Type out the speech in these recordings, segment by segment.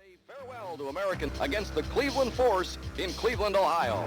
say farewell to American against the Cleveland Force in Cleveland, Ohio.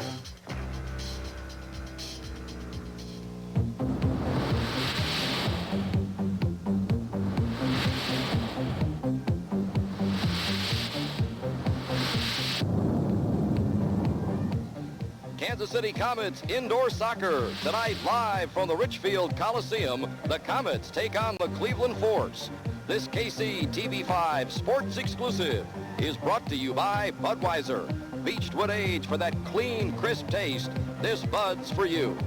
Kansas City Comets indoor soccer tonight live from the Richfield Coliseum. The Comets take on the Cleveland Force. This KC TV5 sports exclusive is brought to you by Budweiser. Beached Wood Age for that clean, crisp taste. This Bud's for you.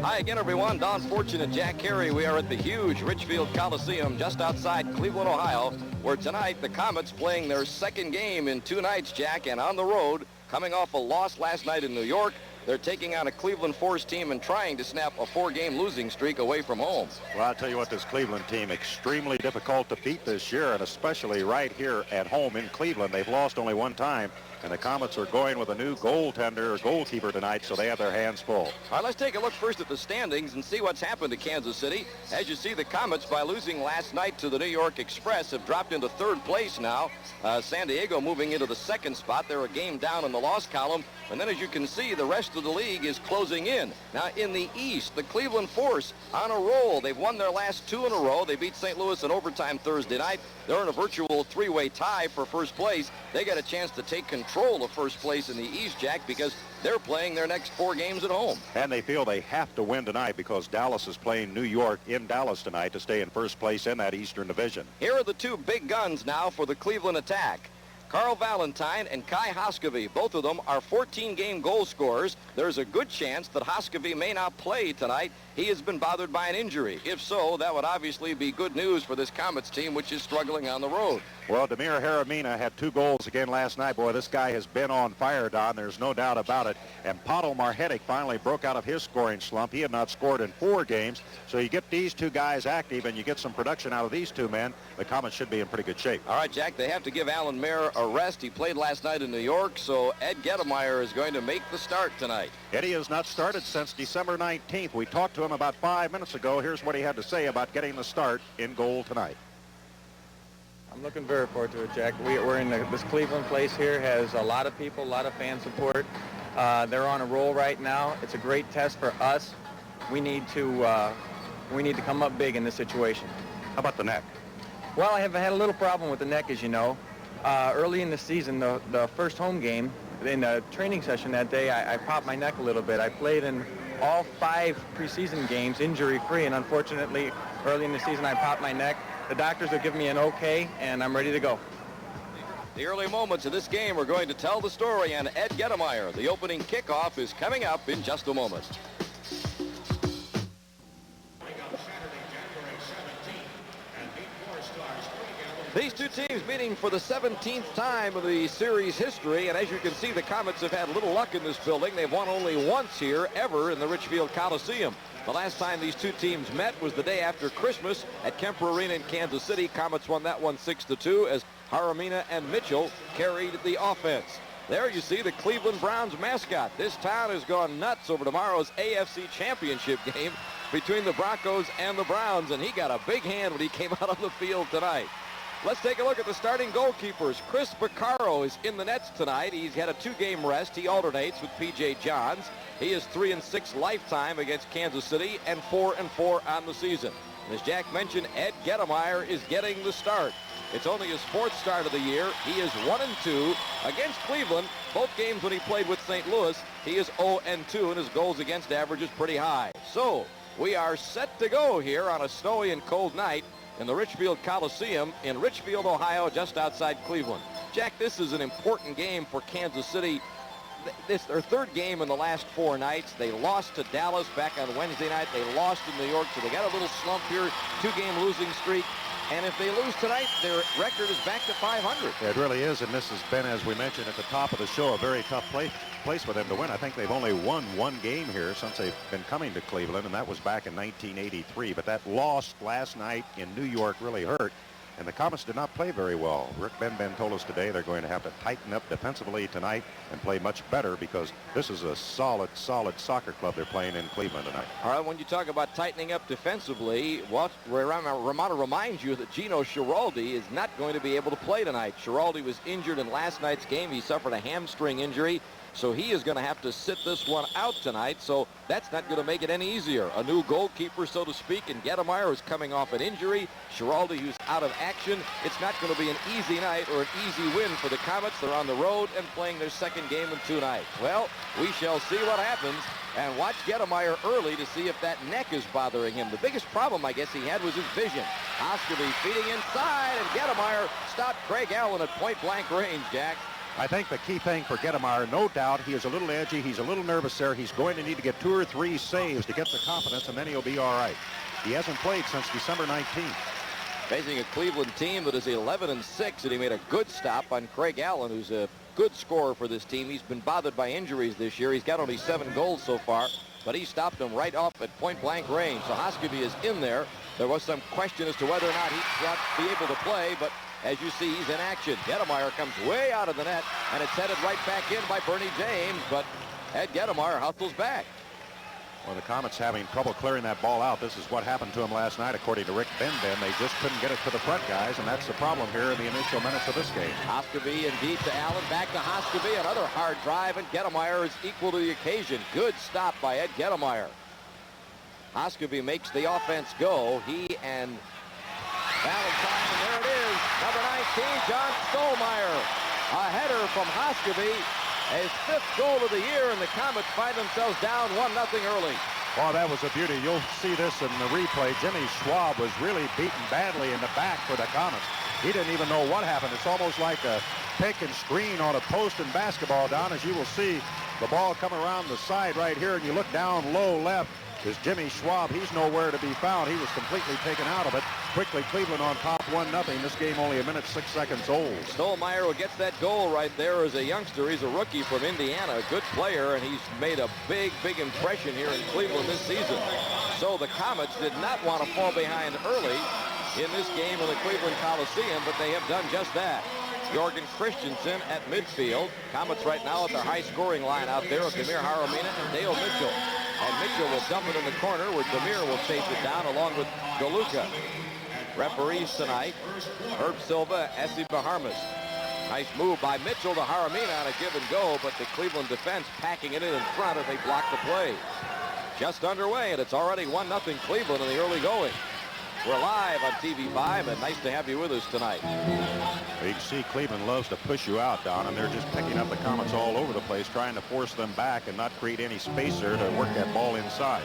Hi again, everyone. Don Fortune and Jack Carey. We are at the huge Richfield Coliseum just outside Cleveland, Ohio, where tonight the Comets playing their second game in 2 nights, Jack, and on the road, coming off a loss last night in New York. They're taking on a Cleveland Force team and trying to snap a 4-game losing streak away from home. Well, I'll tell you what, this Cleveland team, extremely difficult to beat this year, and especially right here at home in Cleveland. They've lost only one time, and the Comets are going with a new goalkeeper tonight, so they have their hands full. All right, let's take a look first at the standings and see what's happened to Kansas City. As you see, the Comets, by losing last night to the New York Express, have dropped into 3rd place now. San Diego moving into the 2nd spot. They're a game down in the loss column. And then, as you can see, the rest of the league is closing in. Now, in the East, the Cleveland Force on a roll. They've won their last 2 in a row. They beat St. Louis in overtime Thursday night. They're in a virtual 3-way tie for first place. They got a chance to take control of first place in the East, Jack, because they're playing their next 4 games at home. And they feel they have to win tonight because Dallas is playing New York in Dallas tonight to stay in first place in that Eastern Division. Here are the 2 big guns now for the Cleveland attack. Carl Valentine and Kai Hoskevy, both of them are 14-game goal scorers. There's a good chance that Hoskevy may not play tonight. He has been bothered by an injury. If so, that would obviously be good news for this Comets team, which is struggling on the road. Well, Damir Haramina had 2 goals again last night. Boy, this guy has been on fire, Don. There's no doubt about it. And Pavel Marhetic finally broke out of his scoring slump. He had not scored in 4 games. So you get these 2 guys active and you get some production out of these 2 men, the Comets should be in pretty good shape. All right, Jack, they have to give Alan Mayer a rest. He played last night in New York, so Ed Gettemeyer is going to make the start tonight. Eddie has not started since December 19th. We talked to him about 5 minutes ago. Here's what he had to say about getting the start in goal tonight. I'm looking very forward to it, Jack. We're in this Cleveland place here, has a lot of people, a lot of fan support. They're on a roll right now. It's a great test for us. We need to come up big in this situation. How about the neck? Well, I have had a little problem with the neck, as you know. Early in the season, the first home game, in the training session that day, I popped my neck a little bit. I played in all 5 preseason games injury-free, and unfortunately, early in the season, I popped my neck. The doctors have given me an okay, and I'm ready to go. The early moments of this game are going to tell the story, and Ed Gettemeyer, the opening kickoff, is coming up in just a moment. These 2 teams meeting for the 17th time of the series history, and as you can see, the Comets have had little luck in this building. They've won only once here ever in the Richfield Coliseum. The last time these 2 teams met was the day after Christmas at Kemper Arena in Kansas City. Comets won that one 6-2 as Haramina and Mitchell carried the offense. There you see the Cleveland Browns mascot. This town has gone nuts over tomorrow's AFC Championship game between the Broncos and the Browns, and he got a big hand when he came out on the field tonight. Let's take a look at the starting goalkeepers. Chris Vaccaro is in the nets tonight. He's had a 2-game rest. He alternates with P.J. Johns. He is 3-6 lifetime against Kansas City and 4-4 on the season. And as Jack mentioned, Ed Gettemeyer is getting the start. It's only his 4th start of the year. He is 1-2 against Cleveland. Both games when he played with St. Louis, he is 0-2, and his goals against average is pretty high. So we are set to go here on a snowy and cold night in the Richfield Coliseum in Richfield, Ohio, just outside Cleveland. Jack, this is an important game for Kansas City. This their 3rd game in the last 4 nights. They lost to Dallas back on Wednesday night. They lost in New York, so they got a little slump here, 2-game losing streak. And if they lose tonight, their record is back to 500. It really is, and this has been, as we mentioned at the top of the show, a very tough place for them to win. I think they've only won 1 game here since they've been coming to Cleveland, and that was back in 1983. But that loss last night in New York really hurt. And the Comets did not play very well. Rick Benben told us today they're going to have to tighten up defensively tonight and play much better because this is a solid soccer club they're playing in Cleveland tonight. All right, when you talk about tightening up defensively, Romano reminds you that Gino Schiraldi is not going to be able to play tonight. Schiraldi was injured in last night's game. He suffered a hamstring injury. So he is going to have to sit this one out tonight, so that's not going to make it any easier. A new goalkeeper, so to speak, and Gedemeyer is coming off an injury. Schiraldi, who's out of action. It's not going to be an easy night or an easy win for the Comets. They're on the road and playing their second game in 2 nights. Well, we shall see what happens, and watch Gedemeyer early to see if that neck is bothering him. The biggest problem, I guess, he had was his vision. Osterby feeding inside, and Gedemeyer stopped Craig Allen at point-blank range, Jack. I think the key thing for Gedemeyer, no doubt, he is a little edgy. He's a little nervous there. He's going to need to get 2 or 3 saves to get the confidence, and then he'll be all right. He hasn't played since December 19th. Facing a Cleveland team that is 11-6, and he made a good stop on Craig Allen, who's a good scorer for this team. He's been bothered by injuries this year. He's got only 7 goals so far, but he stopped him right off at point-blank range. So Hoskeby is in there. There was some question as to whether or not he'd be able to play, but as you see, he's in action. Gedemeyer comes way out of the net, and it's headed right back in by Bernie James, but Ed Gedemeyer hustles back. Well, the Comets having trouble clearing that ball out. This is what happened to him last night, according to Rick Benben. They just couldn't get it to the front guys, and that's the problem here in the initial minutes of this game. Hoskeby and deep to Allen, back to Hoskeby, another hard drive, and Gedemeyer is equal to the occasion. Good stop by Ed Gedemeyer. Hoskeby makes the offense go. He and Valentine, and there it is, number 19, John Stolmeyer. A header from Hoskeby, his 5th goal of the year, and the Comets find themselves down 1-0 early. Oh, that was a beauty. You'll see this in the replay. Jimmy Schwab was really beaten badly in the back for the Comets. He didn't even know what happened. It's almost like a pick and screen on a post in basketball, Don, as you will see the ball come around the side right here, and you look down low left. Is Jimmy Schwab. He's nowhere to be found. He was completely taken out of it. Quickly, Cleveland on top 1-0. This game only 1:06 old. Stolmeyer who gets that goal right there as a youngster. He's a rookie from Indiana, a good player, and he's made a big impression here in Cleveland this season. So the Comets did not want to fall behind early in this game in the Cleveland Coliseum, but they have done just that. Jorgen Christensen at midfield. Comets right now at their high-scoring line out there of Demir Haramina and Dale Mitchell. And Mitchell will dump it in the corner where Demir will chase it down along with Galuka. Referees tonight, Herb Silva, Essie Baharmas. Nice move by Mitchell to Haramina on a give and go, but the Cleveland defense packing it in front as they block the play. Just underway, and it's already 1-0 Cleveland in the early going. We're live on TV5, and nice to have you with us tonight. You can see Cleveland loves to push you out, Don, and they're just picking up the Comets all over the place, trying to force them back and not create any space there to work that ball inside.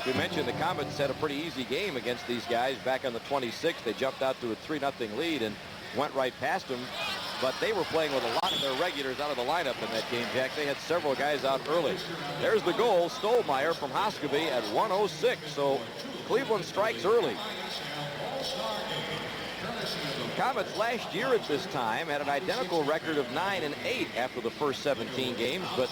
We mentioned the Comets had a pretty easy game against these guys back on the 26th. They jumped out to a 3-0 lead and went right past them, but they were playing with a lot of their regulars out of the lineup in that game, Jack. They had several guys out early. There's the goal, Stolmeyer from Hoskeby at 1:06, so Cleveland strikes early. Comets last year at this time had an identical record of 9-8 after the first 17 games, but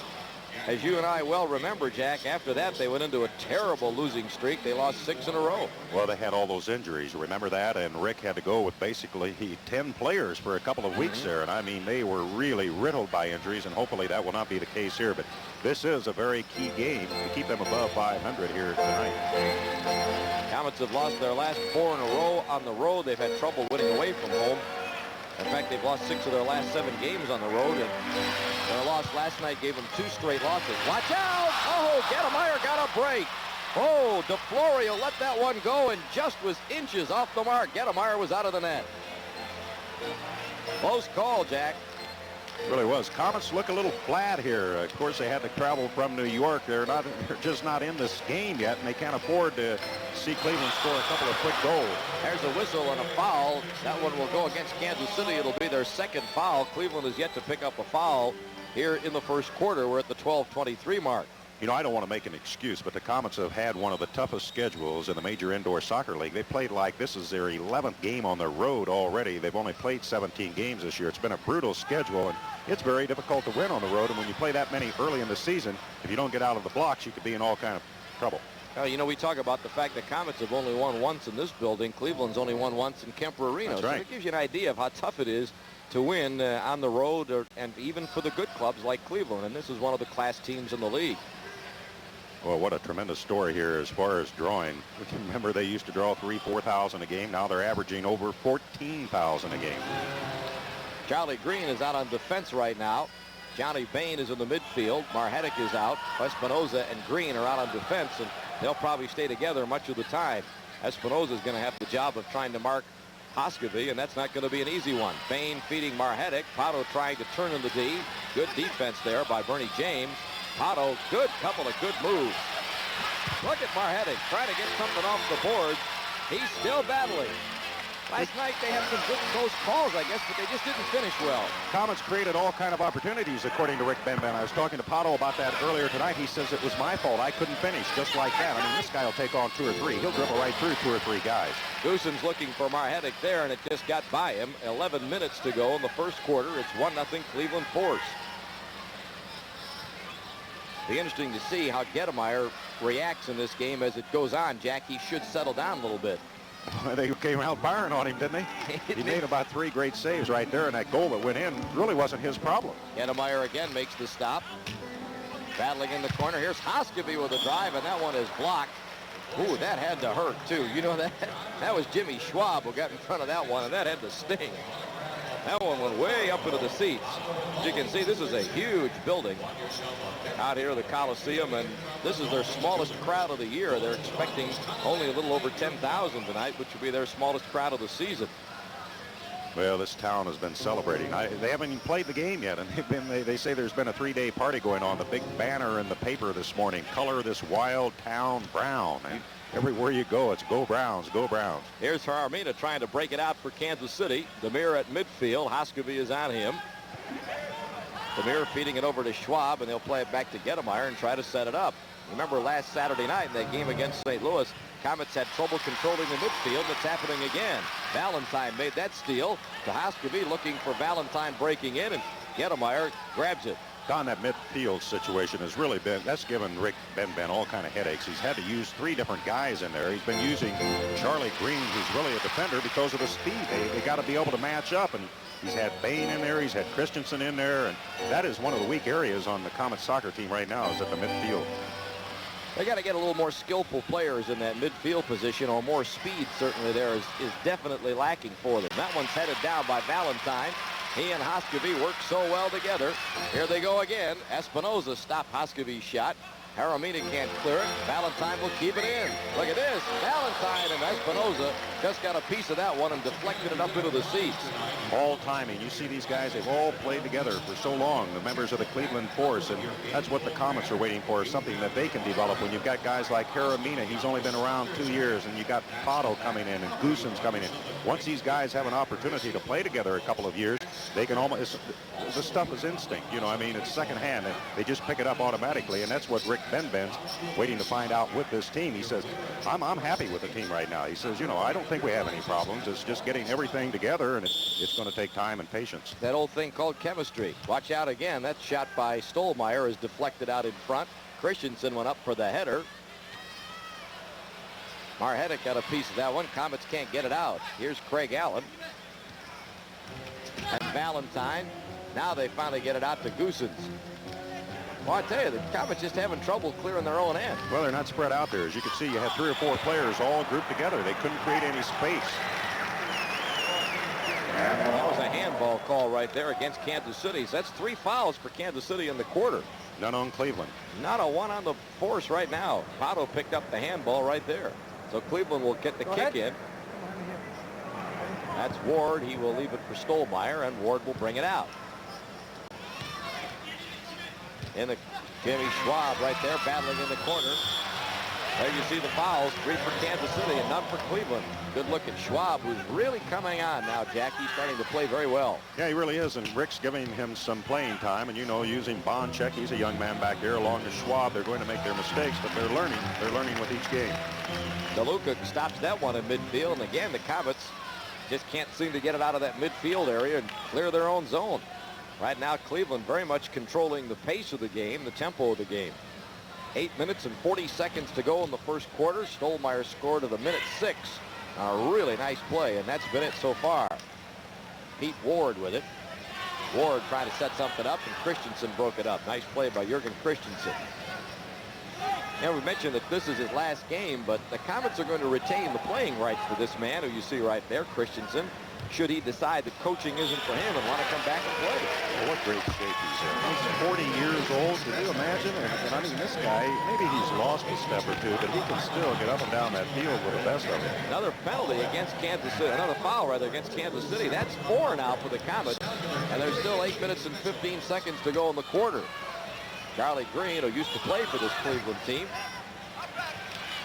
as you and I well remember, Jack, after that they went into a terrible losing streak. They lost 6 in a row. Well, they had all those injuries. Remember that? And Rick had to go with basically 10 players for a couple of weeks there. And I mean, they were really riddled by injuries, and hopefully that will not be the case here. But this is a very key game to keep them above 500 here tonight. Comets have lost their last 4 in a row on the road. They've had trouble winning away from home. In fact, they've lost 6 of their last 7 games on the road, and their loss last night gave them 2 straight losses. Watch out! Oh, Gedemeyer got a break. Oh, DeFlorio let that one go and just was inches off the mark. Gedemeyer was out of the net. Close call, Jack. Really was. Comets look a little flat here. Of course, they had to travel from New York. They're just not in this game yet, and they can't afford to see Cleveland score a couple of quick goals. There's a whistle and a foul. That one will go against Kansas City. It'll be their second foul. Cleveland has yet to pick up a foul here in the first quarter. We're at the 12:23 mark. You know, I don't want to make an excuse, but the Comets have had one of the toughest schedules in the Major Indoor Soccer League. They played like this is their 11th game on the road already. They've only played 17 games this year. It's been a brutal schedule, and it's very difficult to win on the road. And when you play that many early in the season, if you don't get out of the blocks, you could be in all kind of trouble. Well, you know, we talk about the fact that Comets have only won once in this building. Cleveland's only won once in Kemper Arena. That's so right. it gives you an idea of how tough it is to win on the road, and even for the good clubs like Cleveland. And this is one of the class teams in the league. Well, what a tremendous story here as far as drawing. We can remember they used to draw 3,000-4,000 a game. Now they're averaging over 14,000 a game. Charlie Green is out on defense right now. Johnny Bain is in the midfield. Marhetic is out. Espinoza and Green are out on defense, and they'll probably stay together much of the time. Espinoza is going to have the job of trying to mark Hoskevy, and that's not going to be an easy one. Bain feeding Marhetic. Pato trying to turn in the D. Good defense there by Bernie James. Pato, good couple of good moves. Look at Marhetic trying to get something off the board. He's still battling. Last night they had some good close calls, I guess, but they just didn't finish well. Comets created all kind of opportunities, according to Rick Benben. I was talking to Pato about that earlier tonight. He says it was my fault. I couldn't finish just like that. I mean, this guy will take on 2 or 3. He'll dribble right through 2 or 3 guys. Goosens looking for Marhetic there, and it just got by him. 11 minutes to go in the first quarter. It's 1-0 Cleveland Force. Be interesting to see how Gettemeyer reacts in this game as it goes on. Jack, he should settle down a little bit. They came out firing on him, didn't they? He made about 3 great saves right there, and that goal that went in really wasn't his problem. Gettemeyer again makes the stop. Battling in the corner. Here's Hoskevy with a drive, and that one is blocked. Ooh, that had to hurt, too. You know, that was Jimmy Schwab who got in front of that one, and that had to sting. That one went way up into the seats. As you can see, this is a huge building out here at the Coliseum, and this is their smallest crowd of the year. They're expecting only a little over 10,000 tonight, which will be their smallest crowd of the season. Well, this town has been celebrating. They haven't even played the game yet, and they say there's been a 3-day party going on. The big banner in the paper this morning, color this wild town brown. And everywhere you go, it's go Browns, go Browns. Here's Hermina trying to break it out for Kansas City. Demir at midfield. Hoskevy is on him. Demir feeding it over to Schwab, and they'll play it back to Gettemeyer and try to set it up. Remember last Saturday night in that game against St. Louis, Comets had trouble controlling the midfield. It's happening again. Valentine made that steal to Hoskevy, looking for Valentine breaking in, and Gettemeyer grabs it. Don, that midfield situation has really that's given Rick Benben all kind of headaches. He's had to use 3 different guys in there. He's been using Charlie Green, who's really a defender, because of the speed. They got to be able to match up, and he's had Bain in there. He's had Christensen in there, and that is one of the weak areas on the Comets soccer team right now, is at the midfield. They got to get a little more skillful players in that midfield position, or more speed certainly there is definitely lacking for them. That one's headed down by Valentine. He and Hoskevy work so well together. Here they go again. Espinoza stopped Hoskevy's shot. Hermina can't clear it. Valentine will keep it in. Look at this. Valentine and Espinoza just got a piece of that one and deflected it up into the seats. All timing. You see these guys, they've all played together for so long, the members of the Cleveland Force, and that's what the Comets are waiting for, something that they can develop. When you've got guys like Hermina, he's only been around 2 years, and you got Pato coming in and Goosens coming in. Once these guys have an opportunity to play together a couple of years, they can almost, the stuff is instinct, you know, I mean, it's secondhand, and they just pick it up automatically, and that's what Rick Benben's waiting to find out with this team. He says, I'm happy with the team right now. He says, you know, I don't think we have any problems. It's just getting everything together, and it's going to take time and patience. That old thing called chemistry. Watch out again. That shot by Stolmeyer is deflected out in front. Christensen went up for the header. Marhetic got a piece of that one. Comets can't get it out. Here's Craig Allen. And Valentine. Now they finally get it out to Goosens. Well, I tell you, the Comets just having trouble clearing their own end. Well, they're not spread out there. As you can see, you had 3 or 4 players all grouped together. They couldn't create any space. That was a handball call right there against Kansas City. So that's 3 fouls for Kansas City in the quarter. None on Cleveland. Not a one on the Force right now. Pato picked up the handball right there. So Cleveland will get the kick in. That's Ward. He will leave it for Stolmeyer, and Ward will bring it out. In the Jimmy Schwab right there battling in the corner. There you see the fouls, 3 for Kansas City and none for Cleveland. Good look at Schwab, who's really coming on now, Jack. He's starting to play very well. Yeah, he really is, and Rick's giving him some playing time, and you know, using Bonchek, he's a young man back there, along with Schwab. They're going to make their mistakes, but they're learning. They're learning with each game. DeLuca stops that one in midfield, and again, the Comets just can't seem to get it out of that midfield area and clear their own zone. Right now, Cleveland very much controlling the pace of the game, the tempo of the game. 8 minutes and 40 seconds to go in the first quarter. Stolmeyer scored at a minute 6. A really nice play, and that's been it so far. Pete Ward with it. Ward trying to set something up, and Christensen broke it up. Nice play by Jurgen Christensen. Now, we mentioned that this is his last game, but the Comets are going to retain the playing rights for this man, who you see right there, Christensen, should he decide that coaching isn't for him and want to come back and play. Well, what great shape he's in. He's 40 years old. Can you imagine? And I mean, this guy, maybe he's lost a step or two, but he can still get up and down that field with the best of it. Another penalty against Kansas City, another foul rather against Kansas City. That's 4 now for the Comets, and there's still 8 minutes and 15 seconds to go in the quarter. Charlie Green, who used to play for this Cleveland team.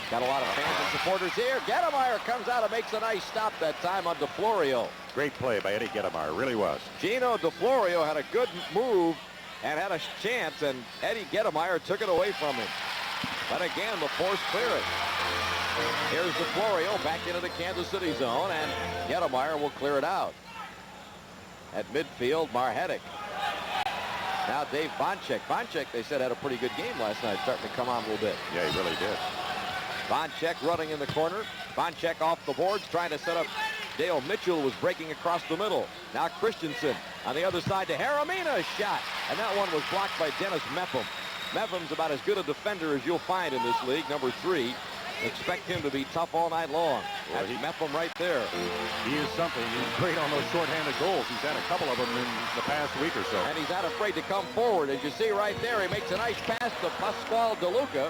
Got a lot of fans and supporters here. Gettemeyer comes out and makes a nice stop that time on DeFlorio. Great play by Eddie Gettemeyer, really was. Gino DeFlorio had a good move and had a chance, and Eddie Gettemeyer took it away from him. But again, the force clear it. Here's DeFlorio back into the Kansas City zone, and Gettemeyer will clear it out. At midfield, Marhetic. Now Dave Bonchek. Bonchek, they said, had a pretty good game last night, starting to come on a little bit. Yeah, he really did. Bonchek running in the corner. Bonchek off the boards, trying to set up. Dale Mitchell was breaking across the middle. Now Christensen on the other side to Haramina, shot. And that one was blocked by Dennis Mepham. Mepham's about as good a defender as you'll find in this league, number 3. Expect him to be tough all night long. Well, that's Mepham right there. He is something. He's great on those shorthanded goals. He's had a couple of them in the past week or so. And he's not afraid to come forward. As you see right there, he makes a nice pass to Pascual DeLuca,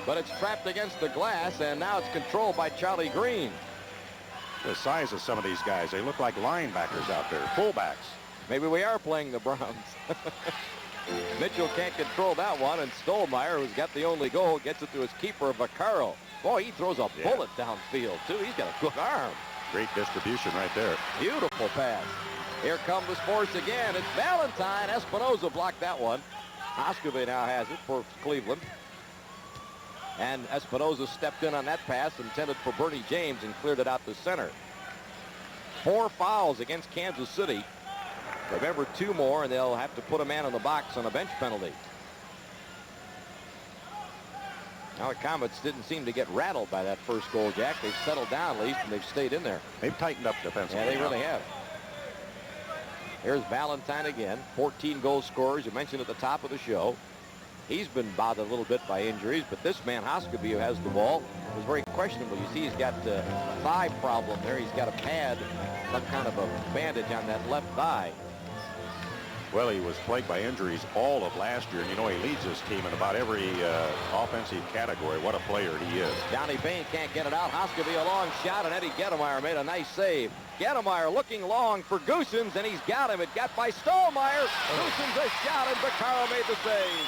but it's trapped against the glass, and now it's controlled by Charlie Green. The size of some of these guys, they look like linebackers out there, fullbacks. Maybe we are playing the Browns. Mitchell can't control that one, and Stolmeyer, who's got the only goal, gets it to his keeper, Vaccaro. Boy, he throws a bullet downfield, too. He's got a good arm. Great distribution right there. Beautiful pass. Here comes the Sports again. It's Valentine. Espinoza blocked that one. Hoskove now has it for Cleveland. And Espinoza stepped in on that pass, intended for Bernie James, and cleared it out to center. 4 fouls against Kansas City. Remember, 2 more, and they'll have to put a man in the box on a bench penalty. Now the Comets didn't seem to get rattled by that first goal, Jack. They've settled down at least, and they've stayed in there. They've tightened up defensively. Yeah, they really have. Here's Valentine again. 14 goal scorers. You mentioned at the top of the show. He's been bothered a little bit by injuries, but this man, Hoskove, who has the ball, is very questionable. You see he's got a thigh problem there. He's got a pad, some kind of a bandage on that left thigh. Well, he was plagued by injuries all of last year, and you know he leads his team in about every offensive category. What a player he is. Johnny Bain can't get it out. Hoskove a long shot, and Eddie Gettemeyer made a nice save. Gettemeyer looking long for Goosens, and he's got him. It got by Stolmeyer. Goosens a shot, and Vaccaro made the save.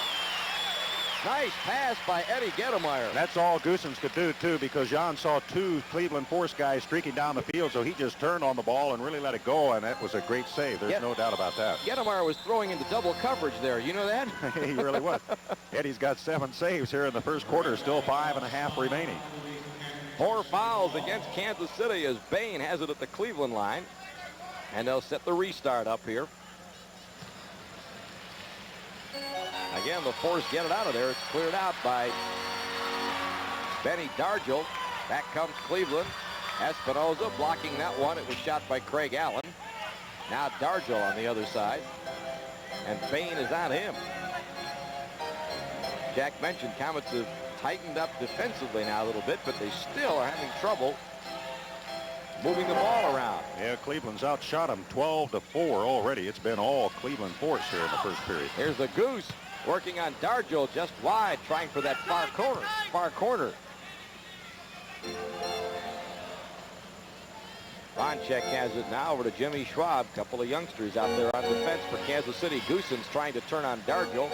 Nice pass by Eddie Gettemeyer. That's all Goosens could do, too, because Jan saw 2 Cleveland Force guys streaking down the field, so he just turned on the ball and really let it go, and that was a great save. There's no doubt about that. Gettemeyer was throwing into double coverage there. You know that? He really was. Eddie's got 7 saves here in the first quarter, still 5.5 remaining. 4 fouls against Kansas City as Bain has it at the Cleveland line, and they'll set the restart up here. Again, the Force get it out of there. It's cleared out by Benny Dargel. Back comes Cleveland. Espinoza blocking that one. It was shot by Craig Allen. Now Dargel on the other side. And Bain is on him. Jack mentioned Comets have tightened up defensively now a little bit, but they still are having trouble moving the ball around. Yeah, Cleveland's outshot them 12-4 already. It's been all Cleveland Force here in the first period. Here's the Goose working on Dargel just wide, trying for that far corner. Bonchek has it now over to Jimmy Schwab. Couple of youngsters out there on defense for Kansas City. Goosens trying to turn on Dargel.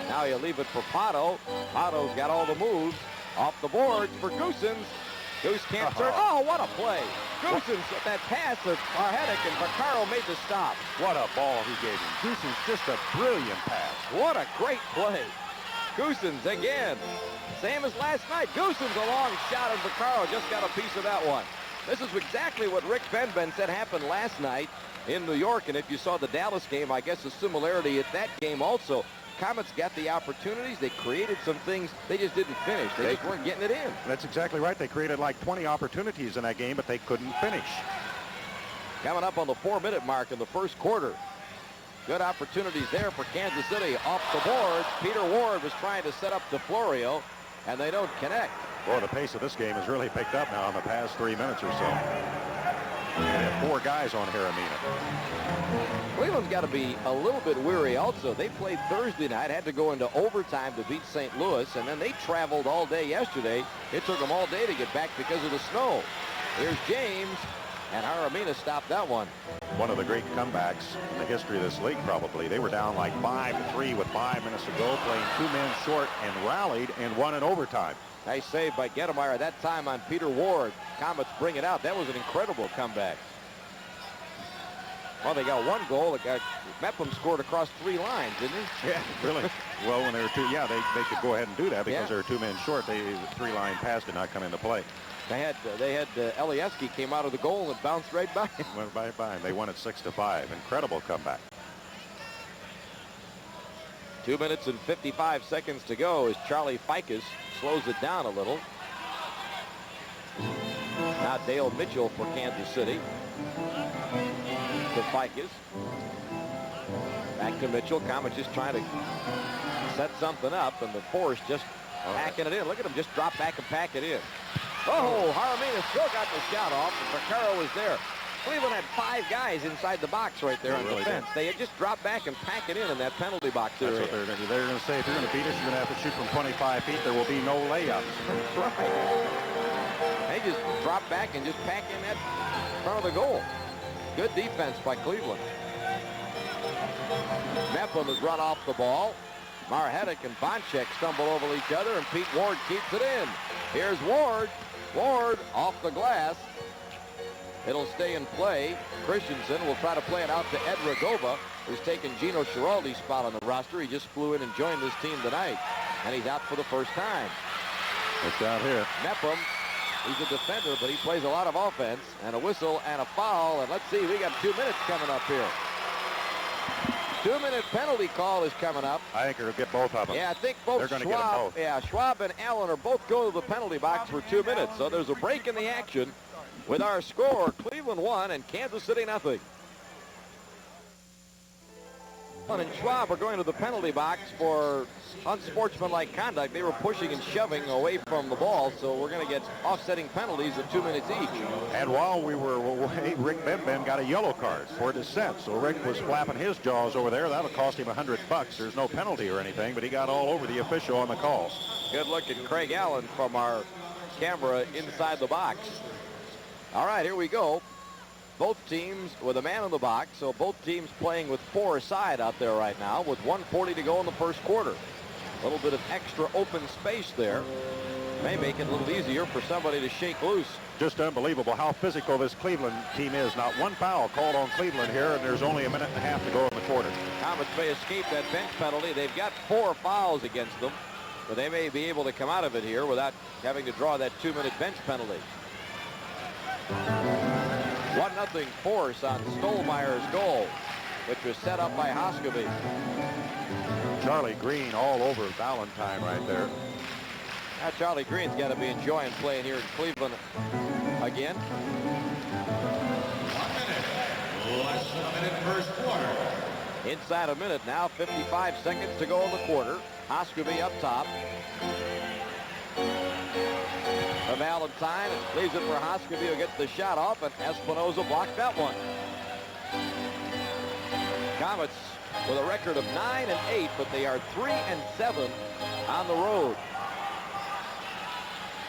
Now he'll leave it for Pato. Pato's got all the moves. Off the boards for Goosens. Goose can't turn. Oh, what a play. Goosens, that pass of Marhetic, and Vaccaro made the stop. What a ball he gave him. Goosens, just a brilliant pass. What a great play. Goosens again. Same as last night. Goosens a long shot, and Vaccaro just got a piece of that one. This is exactly what Rick Benben said happened last night in New York. And if you saw the Dallas game, I guess the similarity at that game also. Comets got the opportunities. They created some things. They just didn't finish. They just weren't getting it in. That's exactly right. They created like 20 opportunities in that game, but they couldn't finish. Coming up on the 4-minute mark in the first quarter. Good opportunities there for Kansas City. Off the boards, Peter Ward was trying to set up DeFlorio, and they don't connect. Boy, the pace of this game has really picked up now in the past 3 minutes or so. They have 4 guys on Hermina. Cleveland's got to be a little bit weary also. They played Thursday night, had to go into overtime to beat St. Louis, and then they traveled all day yesterday. It took them all day to get back because of the snow. Here's James, and Hermina stopped that one. One of the great comebacks in the history of this league, probably. They were down like 5-3 with 5 minutes to go, playing 2 men short, and rallied and won in overtime. Nice save by Gettemeyer that time on Peter Ward. Comets bring it out. That was an incredible comeback. Well, they got 1 goal. Mepham scored across 3 lines, didn't he? Yeah, really. Well, when they were 2, yeah, they could go ahead and do that because they were 2 men short. The 3-line pass did not come into play. They had Elieski came out of the goal and bounced right by him. Went by and they won it 6-5. Incredible comeback. 2 minutes and 55 seconds to go as Charlie Ficus slows it down a little. Now Dale Mitchell for Kansas City. To Ficus. Back to Mitchell. Comets just trying to set something up, and the Force just packing it in. Look at him just drop back and pack it in. Oh, Hermina still got the shot off, and Vaccaro was there. Cleveland had 5 guys inside the box right there on defense. They had just dropped back and pack it in that penalty box area. That's what they're going to say. If you're going to beat us, you're going to have to shoot from 25 feet. There will be no layups. That's right. They just drop back and just pack in that front of the goal. Good defense by Cleveland. Mepham has run off the ball. Marhetic and Bonchek stumble over each other, and Pete Ward keeps it in. Here's Ward. Ward off the glass. It'll stay in play. Christensen will try to play it out to Ed Ragova, who's taken Gino Schiraldi's spot on the roster. He just flew in and joined this team tonight, and he's out for the first time. It's out here. Mepham, he's a defender, but he plays a lot of offense, and a whistle and a foul. And let's see, we got 2 minutes coming up here. 2-minute penalty call is coming up. I think they'll get both of them. Yeah, I think both They're going to get them both. Yeah, Schwab and Allen are both going to the penalty box for 2 minutes. So there's a break in the action with our score, Cleveland 1 and Kansas City 0. And Schwab are going to the penalty box for unsportsmanlike conduct. They were pushing and shoving away from the ball, so we're going to get offsetting penalties of 2 minutes each. And while we were away, Rick Benben got a yellow card for dissent. So Rick was flapping his jaws over there. That'll cost him $100. There's no penalty or anything, but he got all over the official on the call. Good look at Craig Allen from our camera inside the box. All right, here we go. Both teams with a man in the box, so both teams playing with 4 aside out there right now with 1:40 to go in the first quarter. A little bit of extra open space there. May make it a little easier for somebody to shake loose. Just unbelievable how physical this Cleveland team is. Not one foul called on Cleveland here, and there's only a minute and a half to go in the quarter. Comets may escape that bench penalty. They've got 4 fouls against them, but they may be able to come out of it here without having to draw that 2-minute bench penalty. 1-0 Force on Stolmeyer's goal, which was set up by Hoskeby. Charlie Green all over Valentine right there. Now Charlie Green's got to be enjoying playing here in Cleveland again. 1 minute. Less than a minute first quarter. Inside a minute now, 55 seconds to go in the quarter. Hoskeby up top. Valentine leaves it for Hoskeby, who gets the shot off, and Espinoza blocked that one. Comets with a record of 9-8, but they are 3-7 on the road.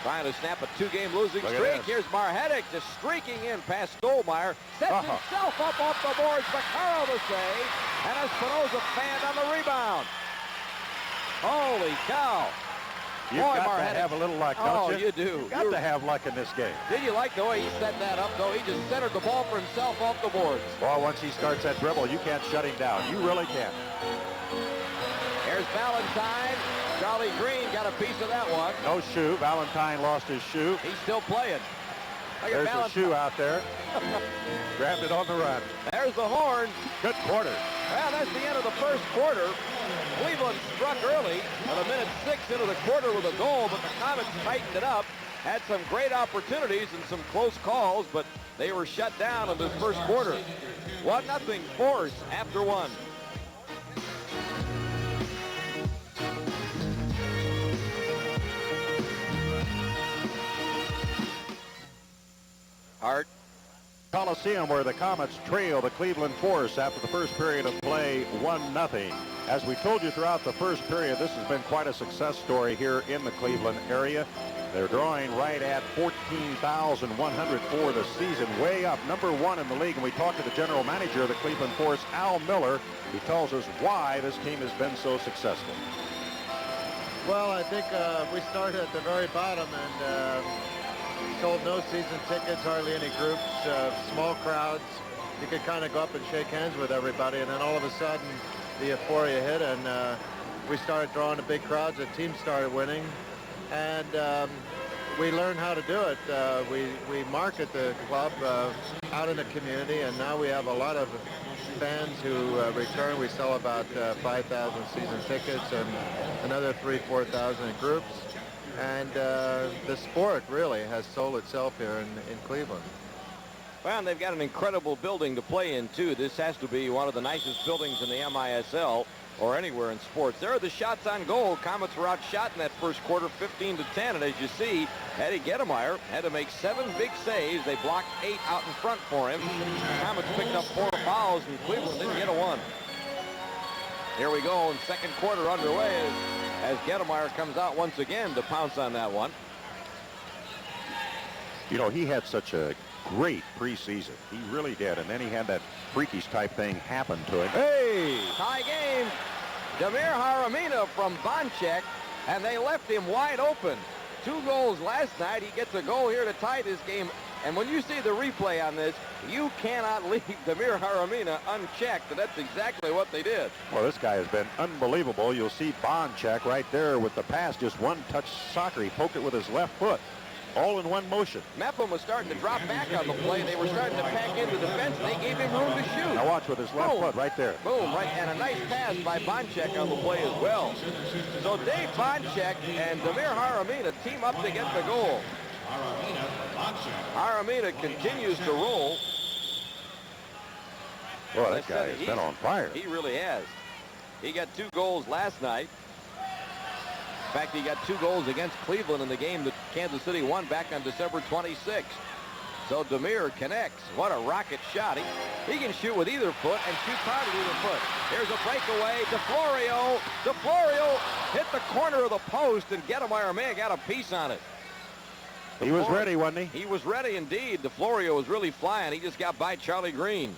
Trying to snap a 2-game losing streak. Here's Marhetic just streaking in past Stolmeyer. Sets himself up off the boards. Vaccaro the save, and Espinoza fanned on the rebound. Holy cow. You've got to have a little luck, don't you? Oh, you do. You've got to have luck in this game. Did you like the way he set that up, though? He just centered the ball for himself off the boards. Well, once he starts that dribble, you can't shut him down. You really can't. There's Valentine. Charlie Green got a piece of that one. No shoe. Valentine lost his shoe. He's still playing. There's a shoe out there. Grabbed it on the run. There's the horn. Good quarter. Well, that's the end of the first quarter. Cleveland struck early at 1:06 into the quarter with a goal, but the Comets tightened it up. Had some great opportunities and some close calls, but they were shut down in the first quarter. 1-0 Force after one. Hart. Coliseum, where the Comets trail the Cleveland Force after the first period of play 1-0. As we told you throughout the first period, this has been quite a success story here in the Cleveland area. They're drawing right at 14,100 for the season, way up, #1 in the league. And we talked to the general manager of the Cleveland Force, Al Miller. He tells us why this team has been so successful. Well, I think we started at the very bottom and sold no season tickets, hardly any groups, small crowds. You could kind of go up and shake hands with everybody, and then all of a sudden the euphoria hit, and we started drawing the big crowds. The team started winning, and we learned how to do it. We market the club out in the community, and now we have a lot of fans who return. We sell about 5,000 season tickets and another 3,000-4,000 in groups. And the sport really has sold itself here in Cleveland. Well, and they've got an incredible building to play in, too. This has to be one of the nicest buildings in the MISL or anywhere in sports. There are the shots on goal. Comets were outshot in that first quarter, 15-10. And as you see, Eddie Gettemeyer had to make 7 big saves. They blocked 8 out in front for him. Comets picked up 4 fouls, and Cleveland didn't get a 1. Here we go, and second quarter underway as Gettemeyer comes out once again to pounce on that one. You know, he had such a great preseason. He really did. And then he had that freakish type thing happen to him. Hey! Tie game. Damir Haramina from Bonchek, and they left him wide open. 2 goals last night. He gets a goal here to tie this game. And when you see the replay on this, you cannot leave Damir Haramina unchecked. And that's exactly what they did. Well, this guy has been unbelievable. You'll see Bonchek right there with the pass. Just one-touch soccer. He poked it with his left foot. All in one motion. Mepham was starting to drop back on the play. They were starting to pack into defense. They gave him room to shoot. Now watch with his left foot right there. Boom, right, and a nice pass by Bonchek on the play as well. So Dave Bonchek and Damir Haramina team up to get the goal. Haramina continues to roll. Well, that guy has been on fire. He really has. He got 2 goals last night. In fact, he got 2 goals against Cleveland in the game that Kansas City won back on December 26th. So Damir connects. What a rocket shot. He can shoot with either foot and shoot hard with either foot. Here's a breakaway. DeFlorio hit the corner of the post, and Gettemeyer may have got a piece on it. He was ready, wasn't he? He was ready indeed. DeFlorio was really flying. He just got by Charlie Green.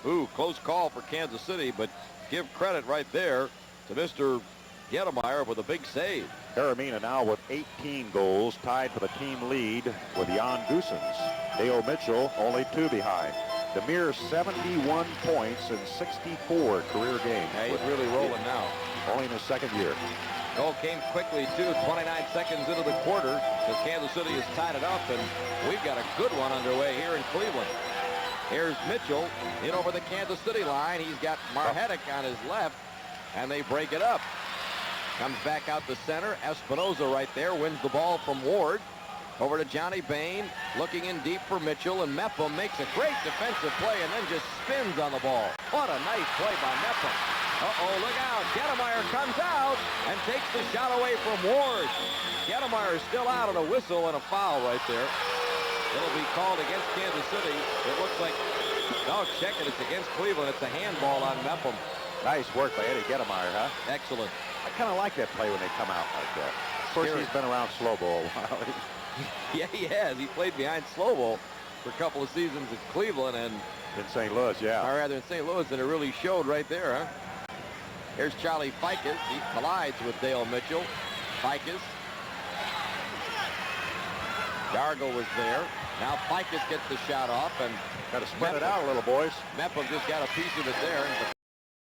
Ooh, close call for Kansas City, but give credit right there to Mr. Gettemeyer with a big save. Haramina now with 18 goals, tied for the team lead with Jan Goossens. Dale Mitchell only 2 behind. Damir 71 points in 64 career games. Yeah, he's really rolling now. Only in his second year. Goal came quickly, too, 29 seconds into the quarter, because Kansas City has tied it up, and we've got a good one underway here in Cleveland. Here's Mitchell in over the Kansas City line. He's got Marhetic on his left, and they break it up. Comes back out the center. Espinoza right there wins the ball from Ward. Over to Johnny Bain, looking in deep for Mitchell, and Mepham makes a great defensive play and then just spins on the ball. What a nice play by Mepham. Uh-oh, look out. Gettemeyer comes out and takes the shot away from Ward. Gettemeyer is still out on a whistle and a foul right there. It'll be called against Kansas City. It looks like, no, check it. It's against Cleveland. It's a handball on Mepham. Nice work by Eddie Gettemeyer, huh? Excellent. I kind of like that play when they come out like that. Of course, he's been around Slobo a while. Yeah, he has. He played behind Slobo for a couple of seasons at Cleveland and in St. Louis, yeah. Or rather in St. Louis, and it really showed right there, huh? Here's Charlie Ficus. He collides with Dale Mitchell. Ficus. Dargo was there. Now Ficus gets the shot off, and got to spread it out a little, boys. Mepham just got a piece of it there, and the